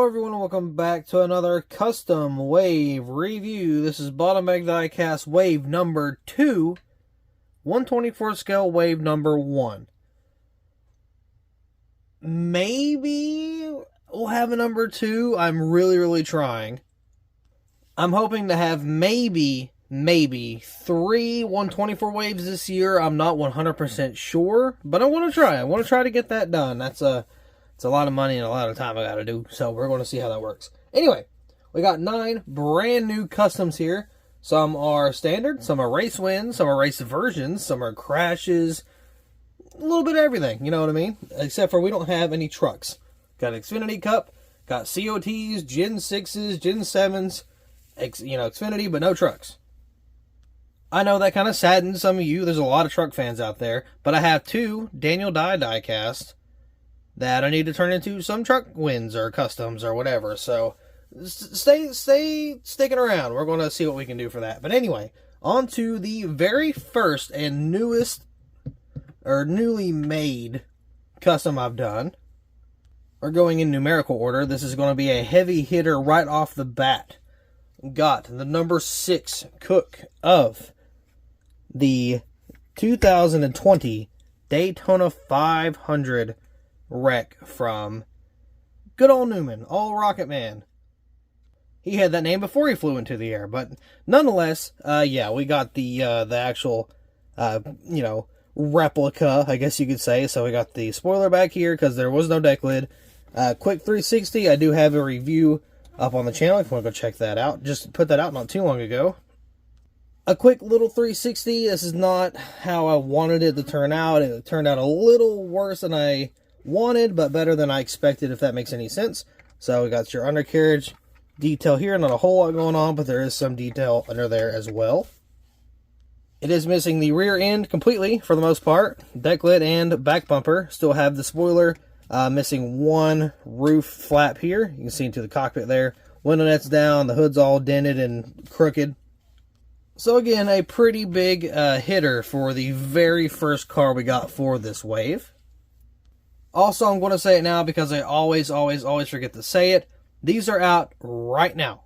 Hello everyone, and welcome back to another custom wave review. This is BottomBagDiecast wave number 2, 1/24 scale wave number 1. Maybe we'll have a number 2. I'm really trying. I'm hoping to have maybe 3 1/24 waves this year. I'm not 100% sure, but I want to try. I want to try to get that done. It's a lot of money and a lot of time I got to do, so we're going to see how that works. Anyway, we got 9 brand new customs here. Some are standard, some are race wins, some are race versions, some are crashes, a little bit of everything, you know what I mean? Except for we don't have any trucks. Got Xfinity Cup, got COTs, Gen 6s, Gen 7s, Xfinity, but no trucks. I know that kind of saddens some of you. There's a lot of truck fans out there, but I have 2 Daniel Dye diecast that I need to turn into some truck wins or customs or whatever. So stay sticking around. We're going to see what we can do for that. But anyway, on to the very first and newest or newly made custom I've done. We're going in numerical order. This is going to be a heavy hitter right off the bat. Got the number 6 Cook of the 2020 Daytona 500 wreck from good old Newman, old Rocket Man. He had that name before he flew into the air, but nonetheless, yeah, we got the actual, replica, I guess you could say. So we got the spoiler back here because there was no deck lid. Quick 360, I do have a review up on the channel if you want to go check that out. Just put that out not too long ago. A quick little 360. This is not how I wanted it to turn out. It turned out a little worse than I wanted, but better than I expected, if that makes any sense. So we got your undercarriage detail here. Not a whole lot going on, but there is some detail under there as well. It is missing the rear end completely for the most part. Deck lid and back bumper. Still have the spoiler. Missing one roof flap here. You can see into the cockpit there. Window net's down. The hood's all dented and crooked. So again, a pretty big hitter for the very first car we got for this wave. Also, I'm going to say it now because I always forget to say it. These are out right now.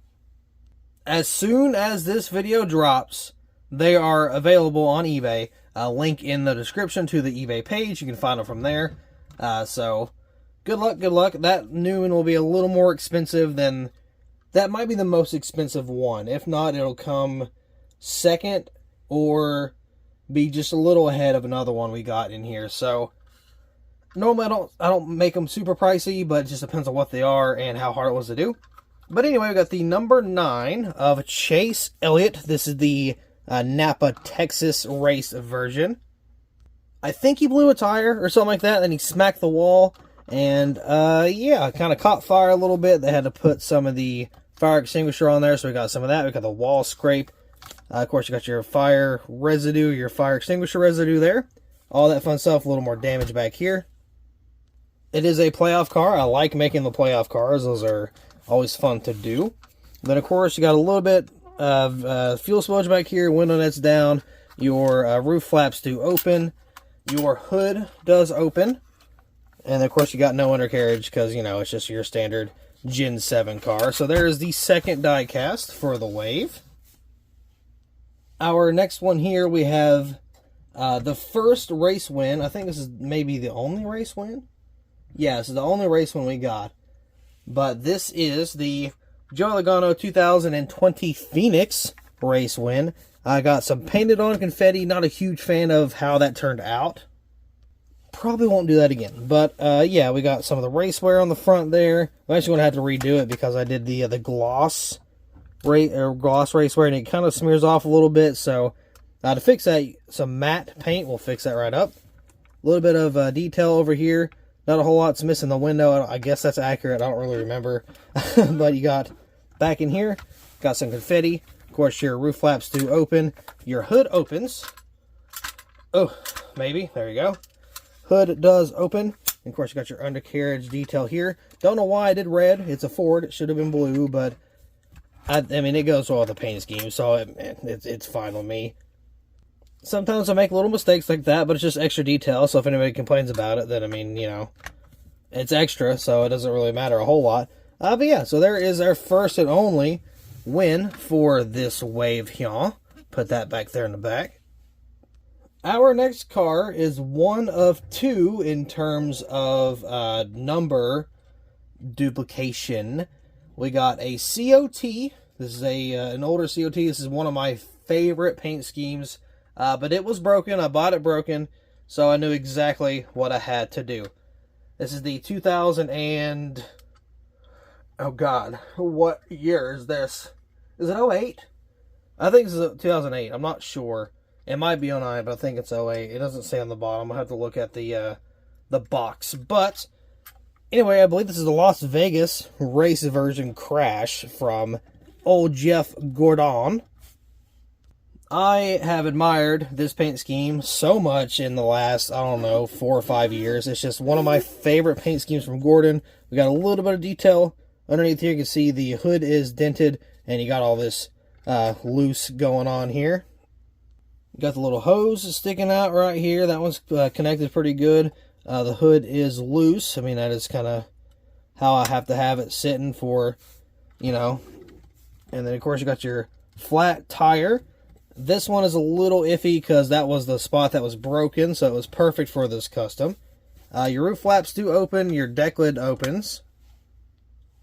As soon as this video drops, they are available on eBay. Link in the description to the eBay page. You can find them from there. So, good luck. That new one will be a little more expensive than... That might be the most expensive one. If not, it'll come second or be just a little ahead of another one we got in here. So... Normally, I don't make them super pricey, but it just depends on what they are and how hard it was to do. But anyway, we got the number 9 of Chase Elliott. This is the Napa, Texas race version. I think he blew a tire or something like that, then he smacked the wall. And, yeah, kind of caught fire a little bit. They had to put some of the fire extinguisher on there, so we got some of that. We got the wall scrape. Of course, you got your fire residue, your fire extinguisher residue there. All that fun stuff, a little more damage back here. It is a playoff car. I like making the playoff cars. Those are always fun to do. Then, of course, you got a little bit of fuel spillage back here. Window net's down. Your roof flaps do open. Your hood does open. And, of course, you got no undercarriage because, it's just your standard Gen 7 car. So, there is the second die cast for the wave. Our next one here, we have the first race win. I think this is maybe the only race win. Yeah, this is the only race one we got. But this is the Joey Logano 2020 Phoenix race win. I got some painted on confetti. Not a huge fan of how that turned out. Probably won't do that again. But, yeah, we got some of the race wear on the front there. I'm actually going to have to redo it because I did the gloss race wear, and it kind of smears off a little bit. So, to fix that, some matte paint will fix that right up. A little bit of detail over here. Not a whole lot's missing the window. I guess that's accurate. I don't really remember. But you got back in here, got some confetti. Of course, your roof flaps do open. Your hood opens. Oh, maybe. There you go. Hood does open. And of course, you got your undercarriage detail here. Don't know why I did red. It's a Ford. It should have been blue, but I mean, it goes well with the paint scheme, so it's fine with me. Sometimes I make little mistakes like that, but it's just extra detail, so if anybody complains about it, then, I mean, it's extra, so it doesn't really matter a whole lot. But yeah, so there is our first and only win for this wave here. Put that back there in the back. Our next car is one of two in terms of number duplication. We got a COT. This is an older COT. This is one of my favorite paint schemes, but it was broken. I bought it broken, so I knew exactly what I had to do. This is the 2000 and... oh God, what year is this? Is it 08? I think this is 2008. I'm not sure. It might be 09, but I think it's 08. It doesn't say on the bottom. I'll have to look at the box. But anyway, I believe this is the Las Vegas race version Crash from old Jeff Gordon. I have admired this paint scheme so much in the last, I don't know, 4 or 5 years. It's just one of my favorite paint schemes from Gordon. We got a little bit of detail underneath here. You can see the hood is dented, and you got all this loose going on here. You got the little hose sticking out right here. That one's connected pretty good. The hood is loose. I mean, that is kind of how I have to have it sitting for, you know. And then, of course, you got your flat tire. This one is a little iffy because that was the spot that was broken, so it was perfect for this custom. Your roof flaps do open. Your deck lid opens.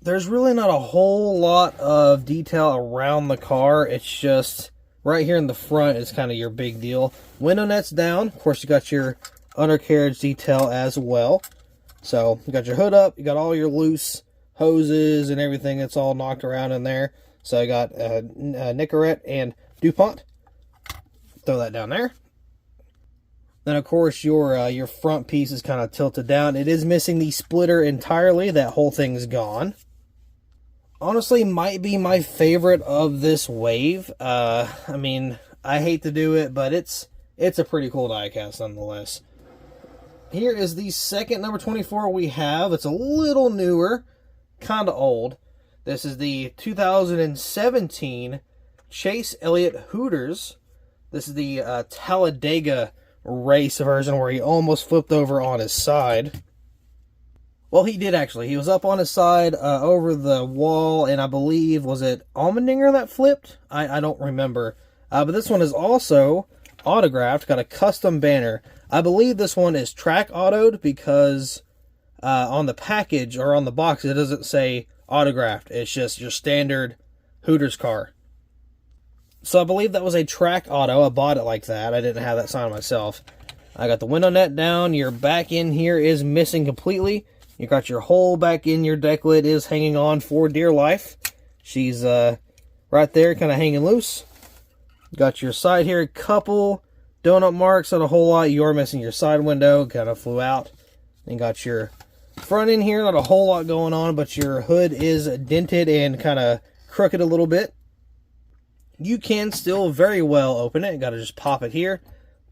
There's really not a whole lot of detail around the car. It's just right here in the front is kind of your big deal. Window net's down. Of course, you got your undercarriage detail as well. So you got your hood up. You got all your loose hoses and everything that's all knocked around in there. So I got Nicorette and DuPont. Throw that down there. Then, of course, your front piece is kind of tilted down. It is missing the splitter entirely. That whole thing's gone. Honestly, might be my favorite of this wave. I mean, I hate to do it, but it's a pretty cool diecast nonetheless. Here is the second number 24 we have. It's a little newer, kind of old. This is the 2017 Chase Elliott Hooters. This is the Talladega race version where he almost flipped over on his side. Well, he did actually. He was up on his side over the wall, and I believe, was it Allmendinger that flipped? I don't remember. But this one is also autographed, got a custom banner. I believe this one is track autoed because on the package or on the box it doesn't say autographed. It's just your standard Hooters car. So I believe that was a track auto. I bought it like that. I didn't have that sign myself. I got the window net down. Your back end here is missing completely. You got your hole back in. Your deck lid is hanging on for dear life. She's right there, kind of hanging loose. Got your side here, a couple donut marks, not a whole lot. You're missing your side window, kind of flew out. And got your front end here, not a whole lot going on, but your hood is dented and kind of crooked a little bit. You can still very well open it. You got to just pop it here.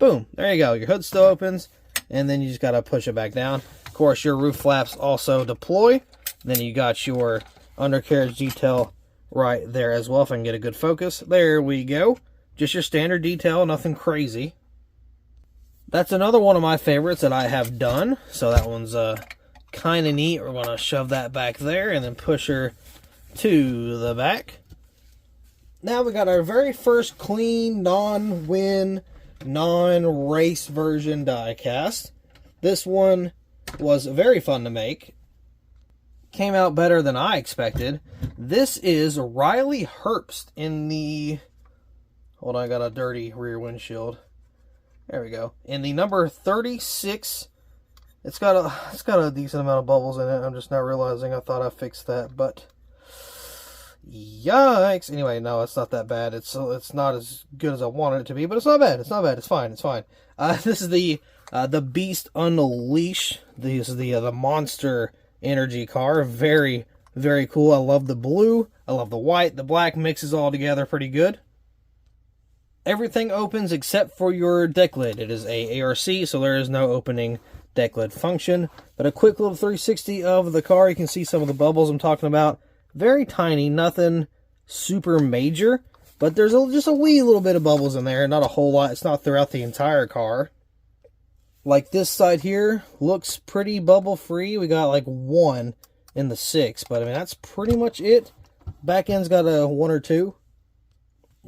Boom. There you go. Your hood still opens. And then you just got to push it back down. Of course, your roof flaps also deploy. Then you got your undercarriage detail right there as well. If I can get a good focus. There we go. Just your standard detail. Nothing crazy. That's another one of my favorites that I have done. So that one's kind of neat. We're going to shove that back there and then push her to the back. Now we got our very first clean, non-win, non-race version diecast. This one was very fun to make. Came out better than I expected. This is Riley Herbst in the... Hold on, I got a dirty rear windshield. There we go. In the number 36. It's got a decent amount of bubbles in it. I'm just not realizing. I thought I fixed that, but... Yikes. Anyway, no, it's not that bad. It's not as good as I wanted it to be, but it's not bad. It's not bad. It's fine. It's fine. This is the Beast Unleash. This is the Monster Energy car. Very, very cool. I love the blue. I love the white. The black mixes all together pretty good. Everything opens except for your deck lid. It is a ARC, so there is no opening deck lid function. But a quick little 360 of the car. You can see some of the bubbles I'm talking about. Very tiny, nothing super major, but there's just a wee little bit of bubbles in there, not a whole lot. It's not throughout the entire car. Like this side here looks pretty bubble free. We got like one in the 6, but I mean, that's pretty much it. Back end's got a 1 or 2.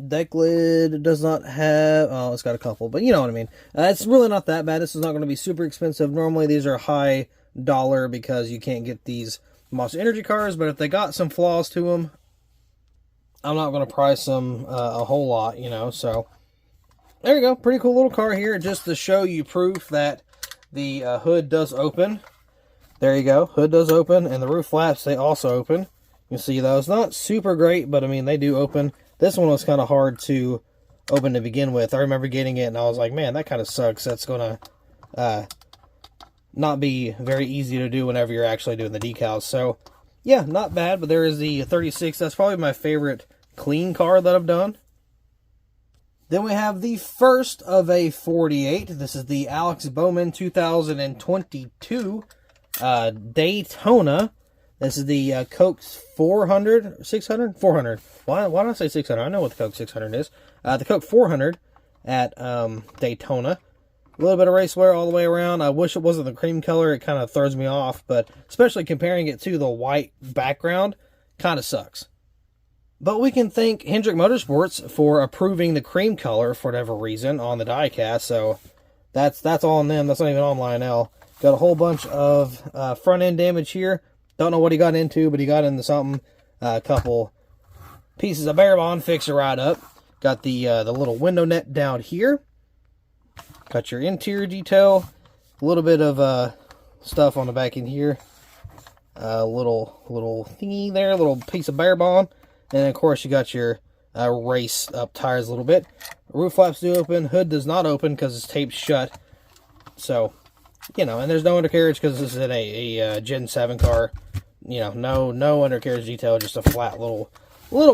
Deck lid does not have, oh, it's got a couple, but you know what I mean. It's really not that bad. This is not going to be super expensive. Normally these are high dollar because you can't get these Monster Energy cards, but if they got some flaws to them, I'm not going to price them a whole lot, you know. So there you go. Pretty cool little car here, just to show you proof that the hood does open. There you go. Hood does open, and the roof flaps, they also open. You can see those. Not super great, but I mean, they do open. This one was kind of hard to open to begin with. I remember getting it, and I was like, man, that kind of sucks. That's going to not be very easy to do whenever you're actually doing the decals. So, yeah, not bad, but there is the 36. That's probably my favorite clean car that I've done. Then we have the first of a 48. This is the Alex Bowman 2022 Daytona. This is the Coke 400, 600, 400. Why did I say 600? I know what the Coke 600 is. The Coke 400 at Daytona. A little bit of race wear all the way around. I wish it wasn't the cream color. It kind of throws me off, but especially comparing it to the white background, kind of sucks. But we can thank Hendrick Motorsports for approving the cream color for whatever reason on the diecast, so that's all on them. That's not even on Lionel. Got a whole bunch of front end damage here. Don't know what he got into, but he got into something. A couple pieces of bare bond, fix it right up. Got the little window net down here. Got your interior detail. A little bit of stuff on the back in here. A little thingy there, a little piece of bare bond. And of course you got your race up tires a little bit. Roof flaps do open. Hood does not open because it's taped shut. So, you know, and there's no undercarriage because this is a Gen 7 car. You know, no undercarriage detail, just a flat little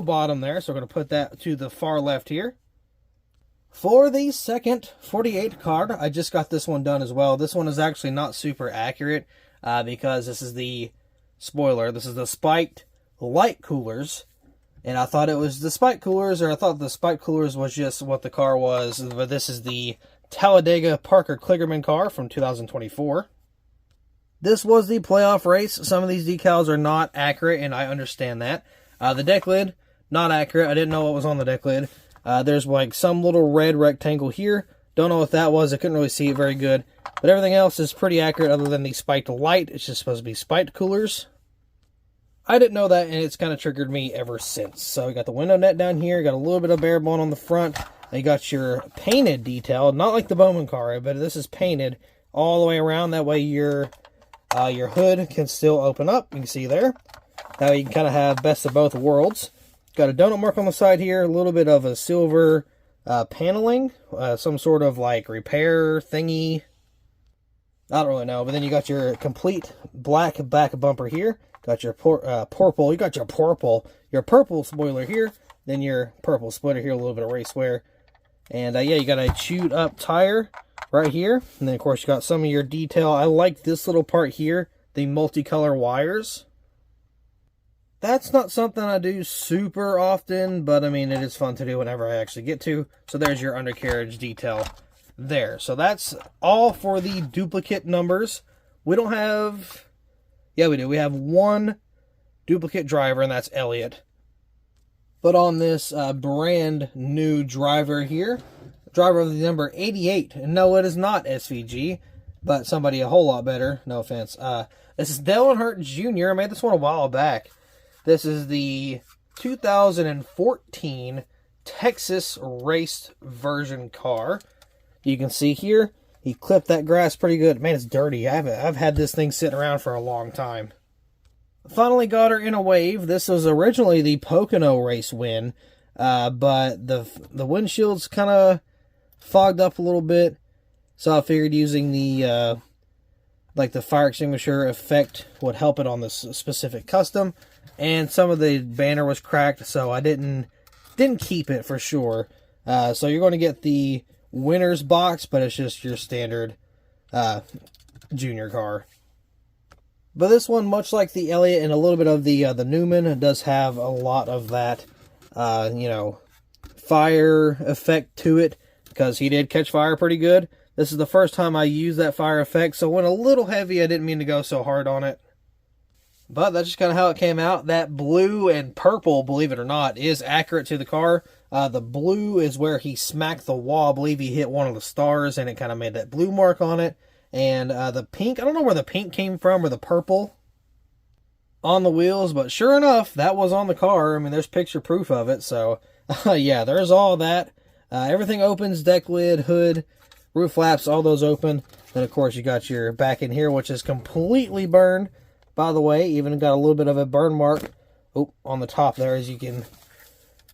bottom there. So we're going to put that to the far left here. For the second 48 card, I just got this one done as well. This one is actually not super accurate because this is the spoiler. This is the spiked light coolers. And I thought it was the spike coolers, or I thought the spike coolers was just what the car was. But this is the Talladega Parker Kligerman car from 2024. This was the playoff race. Some of these decals are not accurate, and I understand that. The deck lid, not accurate. I didn't know what was on the deck lid. There's like some little red rectangle here. Don't know what that was. I couldn't really see it very good. But everything else is pretty accurate other than the spiked light. It's just supposed to be spiked coolers. I didn't know that, and it's kind of triggered me ever since. So we got the window net down here. Got a little bit of bare bone on the front. You got your painted detail. Not like the Bowman car, but this is painted all the way around. That way your hood can still open up. You can see there. Now you can kind of have best of both worlds. Got a donut mark on the side here. A little bit of a silver paneling. Some sort of like repair thingy. I don't really know. But then you got your complete black back bumper here. Got your purple. You got your purple spoiler here. Then your purple splitter here. A little bit of race wear. And yeah, you got a chewed up tire right here. And then of course you got some of your detail. I like this little part here. The multicolor wires. That's not something I do super often, but I mean, it is fun to do whenever I actually get to. So there's your undercarriage detail there. So that's all for the duplicate numbers. We don't have... Yeah, we do. We have one duplicate driver, and that's Elliott. But on this brand new driver here, driver of the number 88, and no, it is not SVG, but somebody a whole lot better, no offense. This is Dale Earnhardt Jr. I made this one a while back. This is the 2014 Texas raced version car. You can see here, he clipped that grass pretty good. Man, it's dirty. I've had this thing sitting around for a long time. Finally got her in a wave. This was originally the Pocono race win, but the windshield's kind of fogged up a little bit. So I figured using the like the fire extinguisher effect would help it on this specific custom. And some of the banner was cracked, so I didn't keep it for sure. So you're going to get the winner's box, but it's just your standard junior car. But this one, much like the Elliott and a little bit of the Newman, does have a lot of that, fire effect to it, because he did catch fire pretty good. This is the first time I used that fire effect, so when a little heavy, I didn't mean to go so hard on it. But that's just kind of how it came out. That blue and purple, believe it or not, is accurate to the car. The blue is where he smacked the wall. I believe he hit one of the stars, and it kind of made that blue mark on it. And the pink, I don't know where the pink came from, or the purple on the wheels, but sure enough, that was on the car. I mean, there's picture proof of it. So, yeah, there's all that. Everything opens, deck lid, hood, roof flaps, all those open. Then, of course, you got your back in here, which is completely burned. By the way, even got a little bit of a burn mark on the top there, as you can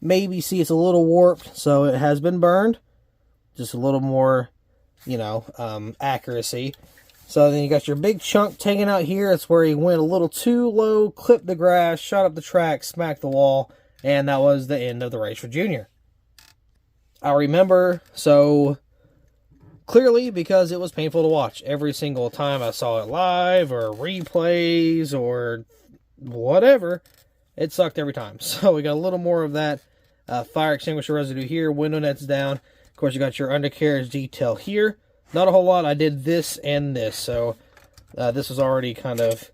maybe see. It's a little warped, so it has been burned. Just a little more, you know, accuracy. So then you got your big chunk taken out here. It's where he went a little too low, clipped the grass, shot up the track, smacked the wall, and that was the end of the race for Junior. I remember so clearly because it was painful to watch. Every single time I saw it live or replays or whatever, it sucked every time. So we got a little more of that fire extinguisher residue here, window nets down. Of course, you got your undercarriage detail here. Not a whole lot. I did this and this, so this was already kind of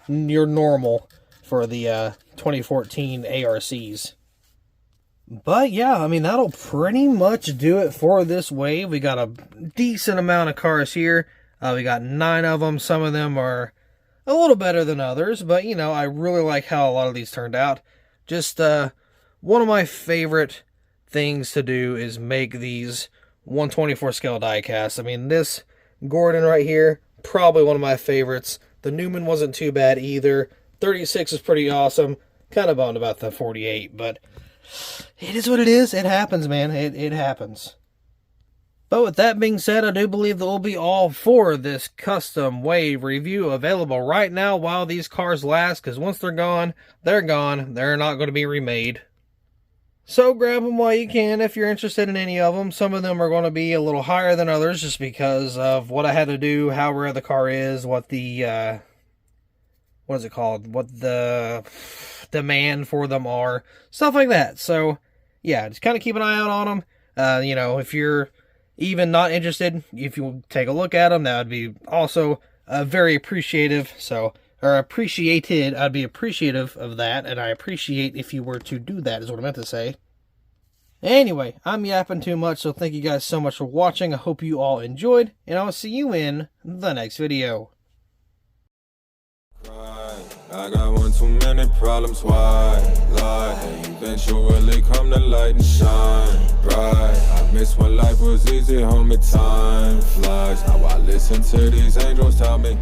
near normal for the 2014 ARCs. But yeah, I mean, that'll pretty much do it for this wave. We got a decent amount of cars here. We got 9 of them. Some of them are a little better than others, but you know, I really like how a lot of these turned out. Just one of my favorite things to do is make these 124 scale die casts. I mean, this Gordon right here, probably one of my favorites. The Newman wasn't too bad either. 36 is pretty awesome. Kind of bummed about the 48, but it is what it is. It happens, man. It happens. But with that being said, I do believe that will be all for this custom wave review, available right now while these cars last, because once they're gone, they're gone. They're not going to be remade. So grab them while you can if you're interested in any of them. Some of them are going to be a little higher than others just because of what I had to do, how rare the car is, what the, what is it called? What the demand for them are, stuff like that. So, yeah, just kind of keep an eye out on them. You know, if you're even not interested, if you take a look at them, that would be also very appreciative. So, or appreciated, I'd be appreciative of that, and I appreciate if you were to do that, is what I meant to say. Anyway, I'm yapping too much, so thank you guys so much for watching. I hope you all enjoyed, and I will see you in the next video. I got one too many problems, why lie? And eventually come to light and shine bright. I miss when life was easy, homie, time flies. Now I listen to these angels tell me